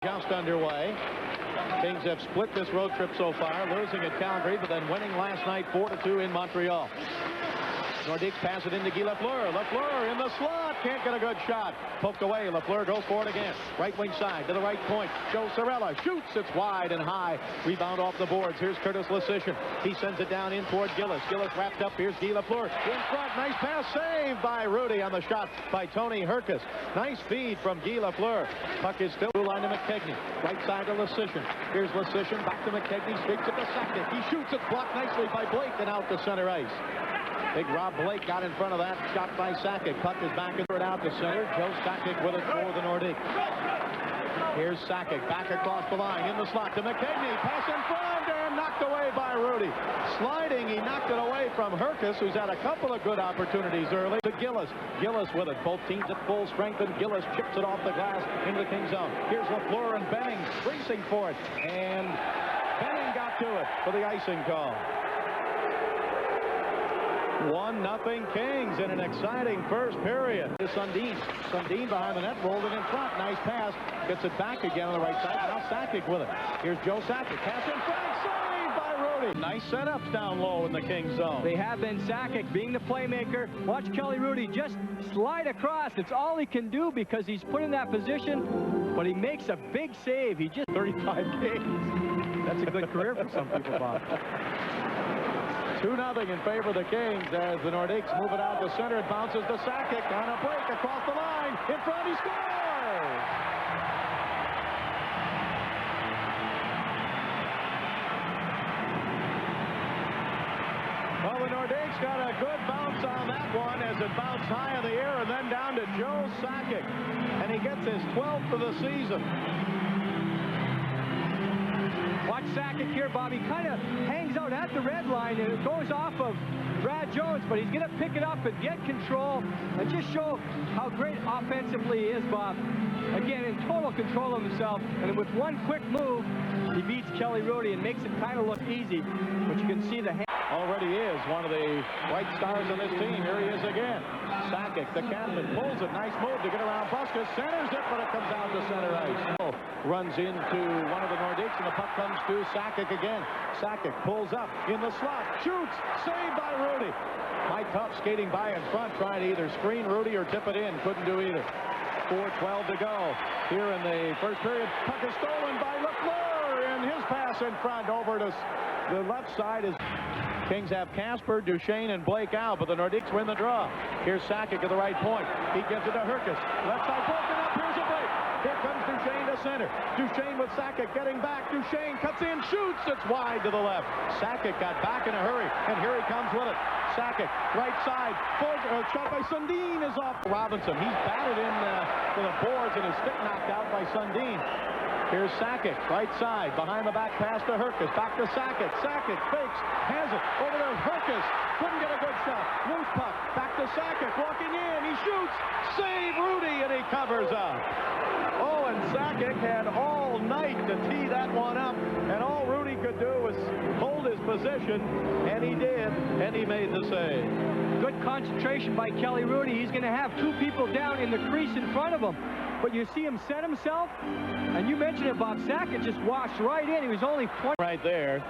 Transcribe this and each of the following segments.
Just underway. Kings have split this road trip so far, losing at Calgary, but then winning last night 4-2 in Montreal. Nordiques pass it into Guy Lafleur. Lafleur in the slot. Can't get a good shot. Poked away. Lafleur goes for it again. Right wing side to the right point. Joe Cirella shoots. It's wide and high. Rebound off the boards. Here's Curtis Lafleur. He sends it down in toward Gillis. Gillis wrapped up. Here's Guy Lafleur in front. Nice pass. Saved by Rudy on the shot by Tony Herkus. Nice feed from Guy Lafleur. Puck is still line to McKegney. Right side to Lafleur. Here's Lafleur. Back to McKegney. Streaks it to Sakic. He shoots. It's blocked nicely by Blake and out to center ice. Big Rob Blake got in front of that shot by Sakic. Puck is back and throw it out to center. Joe Sakic with it for the Nordiques. Here's Sakic back across the line in the slot to McKegney. Pass in front and knocked away by Rudy. Sliding, he knocked it away from Herkus, who's had a couple of good opportunities early. To Gillis. Gillis with it. Both teams at full strength, and Gillis chips it off the glass into the Kings zone. Here's Lafleur and Benning racing for it. And Benning got to it for the icing call. 1-0 Kings in an exciting first period. To Sundin. Sundin behind the net, rolled it in front. Nice pass. Gets it back again on the right side. Now Sakic with it. Here's Joe Sakic. Pass in front. Saved by Rudy. Nice setups down low in the Kings zone. They have been. Sakic being the playmaker. Watch Kelly Rudy just slide across. It's all he can do because he's put in that position. But he makes a big save. He just 35 games. That's a good career for some people, Bob. 2-0 in favor of the Kings as the Nordiques move it out to center. It bounces to Sakic on a break across the line. In front, he scores! Well, the Nordiques got a good bounce on that one as it bounced high in the air and then down to Joe Sakic. And he gets his 12th of the season. Watch Sakic here, Bobby. Kind of hangs out at the red line, and it goes off of Brad Jones, but he's going to pick it up and get control and just show how great offensively he is, Bob. Again, in total control of himself, and with one quick move, he beats Kelly Rudy and makes it kind of look easy, but you can see the hand. Already is one of the bright stars on this team. Here he is again. Sakic, the captain, pulls it. Nice move to get around Busquets. Centers it, but it comes out to center ice. Runs into one of the Nordiques, and the puck comes to Sakic again. Sakic pulls up in the slot. Shoots. Saved by Rudy. Mike Tuff skating by in front, trying to either screen Rudy or tip it in. Couldn't do either. 4:12 to go. Here in the first period, puck is stolen by Lafleur, and his pass in front over to the left side is... Kings have Casper, Duchesne, and Blake out, but the Nordiques win the draw. Here's Sakic at the right point. He gives it to Herkus. Left side broken up. Here's a break. Here comes Duchesne to center. Duchesne with Sakic getting back. Duchesne cuts in, shoots. It's wide to the left. Sakic got back in a hurry, and here he comes with it. Sakic, right side. Shot by Sundin is off. Robinson, he's batted in to the boards, and his stick knocked out by Sundin. Here's Sakic, right side, behind the back pass to Herkus, back to Sakic. Sakic fakes, has it, over to Herkus. Couldn't get a good shot. Loose puck, back to Sakic, walking in, he shoots. Save Rudy, and he covers up. Oh, and Sakic had all night to tee that one up, and all Rudy could do was hold his position, and he did, and he made the save. Good concentration by Kelly Rudy. He's going to have two people down in the crease in front of him. But you see him set himself, and you mentioned it, Bob. Sakic just washed right in. He was only 20. Right there,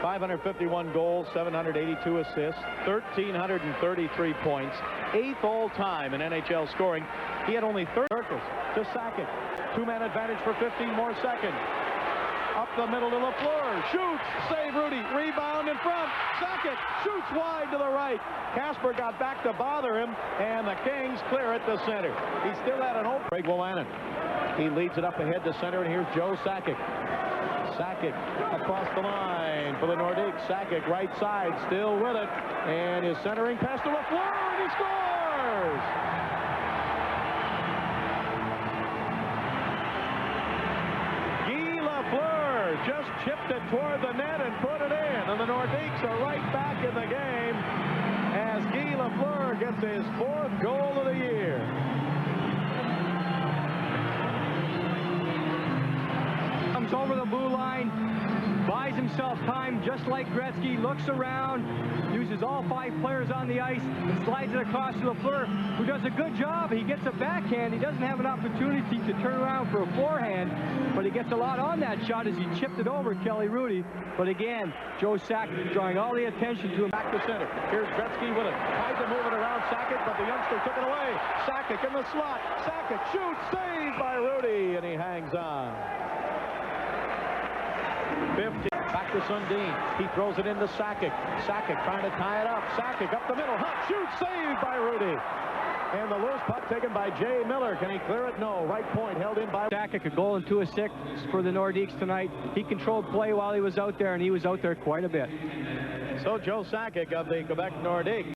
551 goals, 782 assists, 1,333 points, 8th all-time in NHL scoring. He had only 30. Herkus to Sakic. Two-man advantage for 15 more seconds. Up the middle to Lafleur. Shoots. Save Rudy. Rebound in front. Sakic shoots wide to the right. Casper got back to bother him, and the Kings clear it to center. He still had an open. Greg Wolanin. He leads it up ahead to center, and here's Joe Sakic. Sakic across the line for the Nordiques. Sakic right side, still with it, and his centering pass to Lafleur, and he scores! Just chipped it toward the net and put it in, and the Nordiques are right back in the game as Guy Lafleur gets his 4th goal of the year. Comes over the blue line. buys himself time just like Gretzky, looks around, uses all 5 players on the ice, and slides it across to Lafleur, who does a good job. He gets a backhand. He doesn't have an opportunity to turn around for a forehand, but he gets a lot on that shot as he chipped it over Kelly Rudy. But again, Joe Sakic drawing all the attention to him. Back to center. Here's Gretzky with it. Tried to move it around Sakic, but the youngster took it away. Sakic in the slot. Sakic shoots, saved by Rudy, and he hangs on. 50. Back to Sundin. He throws it into Sakic. Sakic trying to tie it up. Sakic up the middle. Hunt shoots, saved by Rudy. And the loose puck taken by Jay Miller. Can he clear it? No. Right point held in by Sakic, a goal and 2 assists for the Nordiques tonight. He controlled play while he was out there, and he was out there quite a bit. So Joe Sakic of the Quebec Nordiques.